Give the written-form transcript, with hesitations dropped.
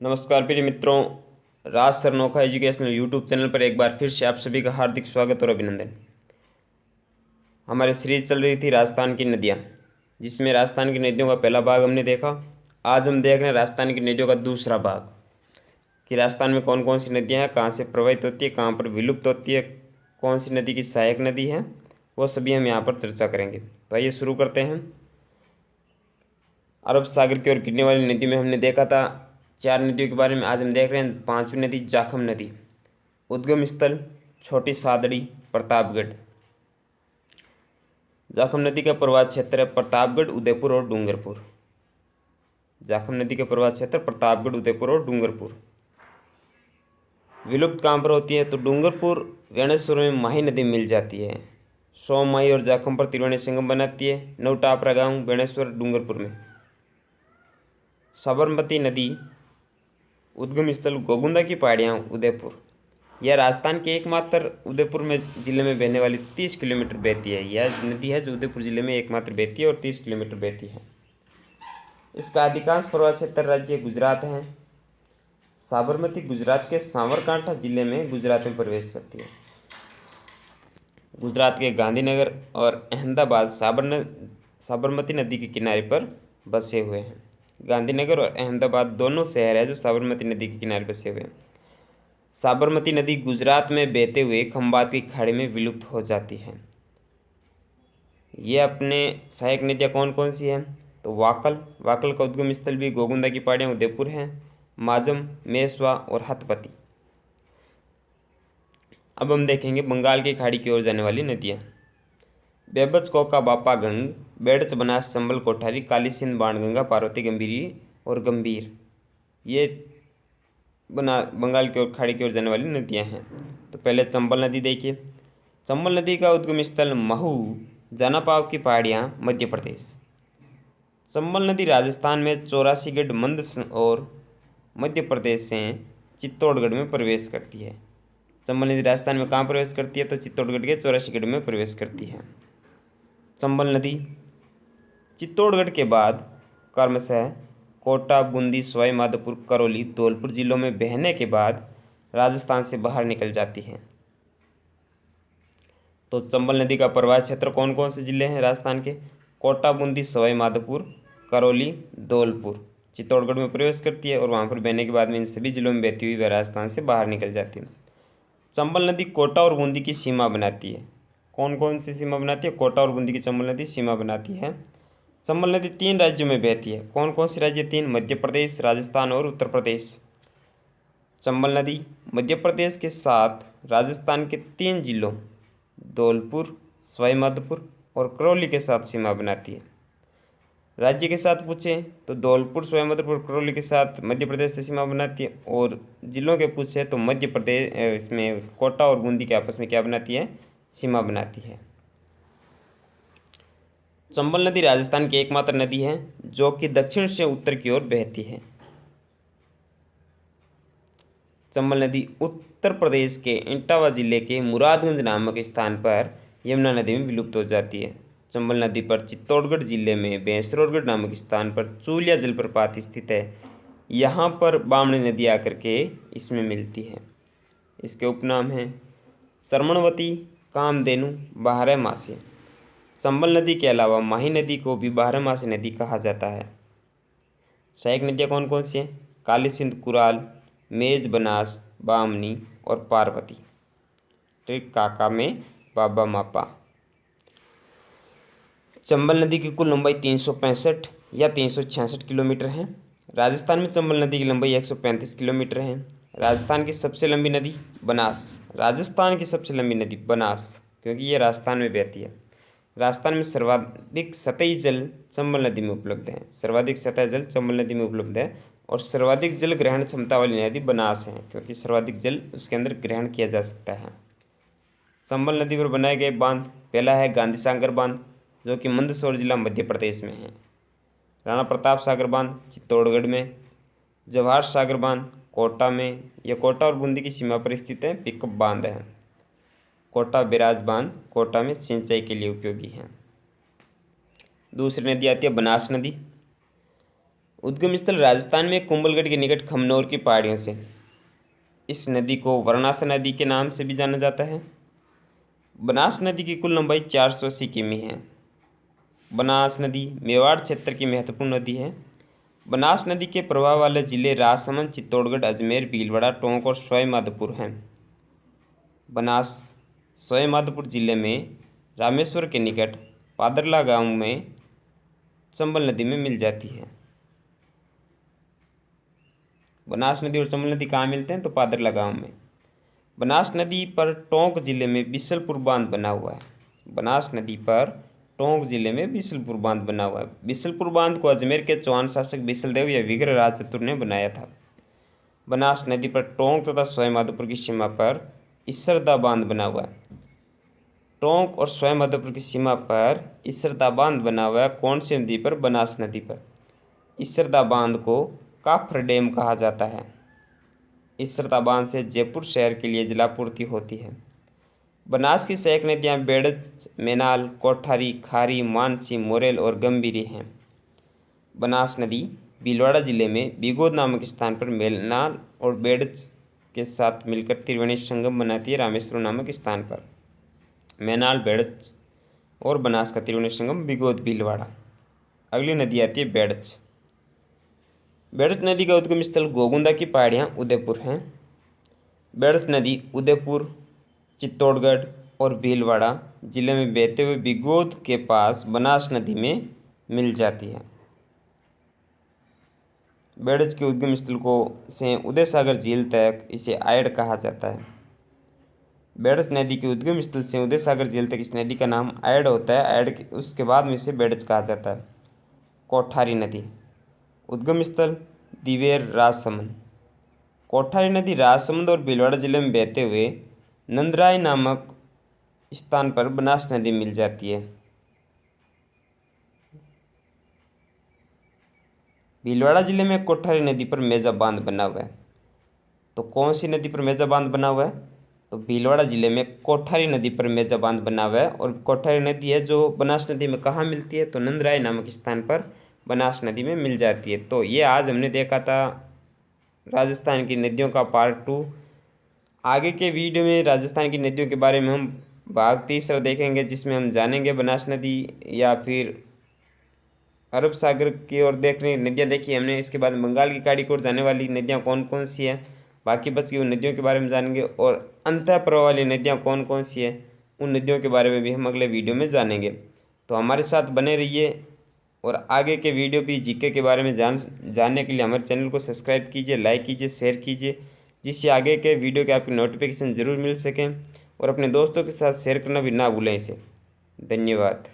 नमस्कार प्रिय मित्रों, Raj sir Nokha educational YouTube channel पर एक बार फिर से आप सभी का हार्दिक स्वागत और अभिनंदन। हमारी सीरीज चल रही थी राजस्थान की नदियाँ, जिसमें राजस्थान की नदियों का पहला भाग हमने देखा। आज हम देख रहे हैं राजस्थान की नदियों का दूसरा भाग कि राजस्थान में कौन कौन सी नदियाँ हैं, कहाँ से प्रवाहित होती है, कहाँ पर विलुप्त होती है, कौन सी नदी की सहायक नदी है, वो सभी हम यहाँ पर चर्चा करेंगे। तो आइए शुरू करते हैं। अरब सागर की ओर गिरने वाली नदी में हमने देखा था 4 नदियों के बारे में। आज हम देख रहे हैं 5वीं नदी जाखम नदी। उद्गम स्थल छोटी सादड़ी, प्रतापगढ़। जाखम नदी का प्रवाह क्षेत्र है प्रतापगढ़, उदयपुर और डूंगरपुर। जाखम नदी का प्रवाह क्षेत्र प्रतापगढ़, उदयपुर और डूंगरपुर। विलुप्त कहाँ पर होती है तो डूंगरपुर गणेश्वर में माही नदी मिल जाती है। सोममाही और जाखम पर त्रिवेणी संगम बनाती है। नवटापरा गांव गणेश्वर डूंगरपुर में। साबरमती नदी उद्गम स्थल गोगुंदा की पहाड़ियाँ, उदयपुर। यह राजस्थान के एकमात्र उदयपुर में जिले में बहने वाली 30 किलोमीटर बहती है। यह नदी है जो उदयपुर जिले में एकमात्र बहती है और 30 किलोमीटर बहती है। इसका अधिकांश प्रवाह क्षेत्र राज्य गुजरात है। साबरमती गुजरात के साबरकांठा जिले में गुजरात में प्रवेश करती है। गुजरात के गांधीनगर और अहमदाबाद साबरमती नदी के किनारे पर बसे हुए हैं। गांधीनगर और अहमदाबाद दोनों शहर हैं जो साबरमती नदी के किनारे बसे हुए हैं। साबरमती नदी गुजरात में बहते हुए खंबात की खाड़ी में विलुप्त हो जाती है। ये अपने सहायक नदियाँ कौन कौन सी हैं तो वाकल का उद्गम स्थल भी गोगुंदा की पहाड़ियाँ, उदयपुर हैं। माजम, मेसवा और हथपति। अब हम देखेंगे बंगाल की खाड़ी की ओर जाने वाली नदियाँ। बेबच, कोका, बापा, गंग, बेड़च, बनास, संबल, कोठारी, काली सिंध, बाणगंगा, पार्वती, गंभीरी और गंभीर। ये बंगाल की ओर खाड़ी की ओर जाने वाली नदियाँ हैं। तो पहले चंबल नदी देखिए। चंबल नदी का उद्गम स्थल महू, जनापाव की पहाड़ियाँ, मध्य प्रदेश। चंबल नदी राजस्थान में चौरासीगढ़ मंद और मध्य प्रदेश से चित्तौड़गढ़ में प्रवेश करती है। चंबल नदी राजस्थान में कहाँ प्रवेश करती है तो चित्तौड़गढ़ के चौरासीगढ़ में प्रवेश करती है। चंबल नदी चित्तौड़गढ़ के बाद क्रमशः कोटा, बूंदी, सवाई माधोपुर, करौली, धौलपुर जिलों में बहने के बाद राजस्थान से बाहर निकल जाती है। तो चंबल नदी का प्रवाह क्षेत्र कौन कौन से जिले हैं राजस्थान के? कोटा, बूंदी, सवाई माधोपुर, करौली, धौलपुर। चित्तौड़गढ़ में प्रवेश करती है और वहाँ पर बहने के बाद में इन सभी जिलों में बहती हुई वह राजस्थान से बाहर निकल जाती है। चंबल नदी कोटा और बूंदी की सीमा बनाती है। कौन कौन सी सीमा बनाती है? कोटा और बूंदी की चंबल नदी सीमा बनाती है। चंबल नदी 3 राज्यों में बहती है। कौन कौन से राज्य? 3, मध्य प्रदेश, राजस्थान और उत्तर प्रदेश। चंबल नदी मध्य प्रदेश के साथ राजस्थान के 3 जिलों धौलपुर, सवाई माधोपुर और करौली के साथ सीमा बनाती है। राज्य के साथ पूछें तो धौलपुर, सवाई माधोपुर, करौली के साथ मध्य प्रदेश से सीमा बनाती है। और जिलों के पूछे तो मध्य प्रदेश इसमें कोटा और बूंदी के आपस में क्या बनाती है? सीमा बनाती है। चंबल नदी राजस्थान की एकमात्र नदी है जो कि दक्षिण से उत्तर की ओर बहती है। चंबल नदी उत्तर प्रदेश के इटावा जिले के मुरादगंज नामक स्थान पर यमुना नदी में विलुप्त हो जाती है। चंबल नदी पर चित्तौड़गढ़ जिले में भैंसरोडगढ़ नामक स्थान पर चूलिया जलप्रपात स्थित है। यहाँ पर बामणी नदी आकर के इसमें मिलती है। इसके उपनाम हैं सरमणवती, कामधेनु, बारहमासी। चंबल नदी के अलावा माही नदी को भी बारहमासी नदी कहा जाता है। सहायक नदियाँ कौन कौन सी हैं? काली सिंध, कुराल, मेज, बनास, बामनी और पार्वती। ठीक, काका में बाबा मापा। चंबल नदी की कुल लंबाई 365 या 366 किलोमीटर है। राजस्थान में चंबल नदी की लंबाई 135 किलोमीटर है। राजस्थान की सबसे लंबी नदी बनास। राजस्थान की सबसे लंबी नदी बनास, क्योंकि ये राजस्थान में बहती है। राजस्थान में सर्वाधिक सतही जल चंबल नदी में उपलब्ध है। सर्वाधिक सतही जल चंबल नदी में उपलब्ध है। और सर्वाधिक जल ग्रहण क्षमता वाली नदी बनास है, क्योंकि सर्वाधिक जल उसके अंदर ग्रहण किया जा सकता है। चंबल नदी पर बनाए गए बांध, पहला है गांधी सागर बांध जो कि मंदसौर जिला मध्य प्रदेश में है। राणा प्रताप सागर बांध चित्तौड़गढ़ में। जवाहर सागर बांध कोटा में। यह कोटा और बूंदी की सीमा पर स्थित है। पिकअप बांध है। कोटा बैराज बांध कोटा में सिंचाई के लिए उपयोगी है। दूसरी नदी आती है बनास नदी। उद्गम स्थल राजस्थान में कुंभलगढ़ के निकट खमनोर की पहाड़ियों से। इस नदी को वरणासा नदी के नाम से भी जाना जाता है। बनास नदी की कुल लंबाई 480 किमी है। बनास नदी मेवाड़ क्षेत्र की महत्वपूर्ण नदी है। बनास नदी के प्रवाह वाले जिले राजसमंद, चित्तौड़गढ़, अजमेर, भीलवाड़ा, टोंक और सवाई माधोपुर हैं। बनास सवाई माधोपुर जिले में रामेश्वर के निकट पादरला गांव में चंबल नदी में मिल जाती है। बनास नदी और चंबल नदी कहाँ मिलते हैं? तो पादरला गांव में। बनास नदी पर टोंक जिले में बिसलपुर बांध बना हुआ है। बनास नदी पर टोंक जिले में बिसलपुर बांध बना हुआ है। बिसलपुर बांध को अजमेर के चौहान शासक बिसलदेव या विग्रह राज चतुर ने बनाया था। बनास नदी पर टोंक तथा सवाई माधोपुर की सीमा पर इसरदा बांध बना हुआ है। टोंक और सवाई माधोपुर की सीमा पर इसरदा बांध बना हुआ है। कौन सी नदी पर? बनास नदी पर। इसरदा बांध को काफर डैम कहा जाता है। इसरदा बांध से जयपुर शहर के लिए जलापूर्ति होती है। बनास की सहायक नदियाँ बेड़च, मेनाल, कोठारी, खारी, मानसी, मोरेल और गंभीरी हैं। बनास नदी भीलवाड़ा जिले में बिगोद नामक स्थान पर मेनाल और बेड़च के साथ मिलकर त्रिवेणी संगम बनाती है। रामेश्वर नामक स्थान पर मेनाल, बेड़च और बनास का त्रिवेणी संगम बिगोद, भीलवाड़ा। अगली नदी आती है बेड़च। बेड़च नदी का उद्गम स्थल गोगुंदा की पहाड़ियाँ, उदयपुर हैं। बेड़च नदी उदयपुर, चित्तौड़गढ़ और भीलवाड़ा जिले में बहते हुए बिगोद के पास बनास नदी में मिल जाती है। बेड़च के उद्गम स्थल को से उदय सागर झील तक इसे आयड कहा जाता है। बेड़च नदी के उद्गम स्थल से उदय सागर झील तक इस नदी का नाम आयड होता है। आयड उसके बाद में इसे बेड़च कहा जाता है। कोठारी नदी उद्गम स्थल दिवेर, राजसमंद। कोठारी नदी राजसमंद और भीलवाड़ा जिले में बहते हुए नंदराय नामक स्थान पर बनास नदी मिल जाती है। भीलवाड़ा जिले में कोठारी नदी पर मेजा बांध बना हुआ है। तो कौन सी नदी पर मेजा बांध बना हुआ है? तो भीलवाड़ा जिले में कोठारी नदी पर मेजा बांध बना हुआ है। और कोठारी नदी है जो बनास नदी में कहाँ मिलती है? तो नंदराय नामक स्थान पर बनास नदी में मिल जाती है। तो ये आज हमने देखा था राजस्थान की नदियों का पार्ट 2। आगे के वीडियो में राजस्थान की नदियों के बारे में हम भाग 3 देखेंगे, जिसमें हम जानेंगे बनास नदी या फिर अरब सागर की ओर देखने नदियाँ देखी हमने। इसके बाद बंगाल की खाड़ी की ओर जाने वाली नदियाँ कौन कौन सी हैं, बाकी बची हुई नदियों के बारे में जानेंगे। और अंतः प्रवाह वाली नदियाँ कौन कौन सी हैं, उन नदियों के बारे में भी हम अगले वीडियो में जानेंगे। तो हमारे साथ बने रहिए और आगे के वीडियो भी जीके के बारे में जानने के लिए हमारे चैनल को सब्सक्राइब कीजिए, लाइक कीजिए, शेयर कीजिए, जिससे आगे के वीडियो के आपकी नोटिफिकेशन ज़रूर मिल सकें। और अपने दोस्तों के साथ शेयर करना भी ना भूलें इसे। धन्यवाद।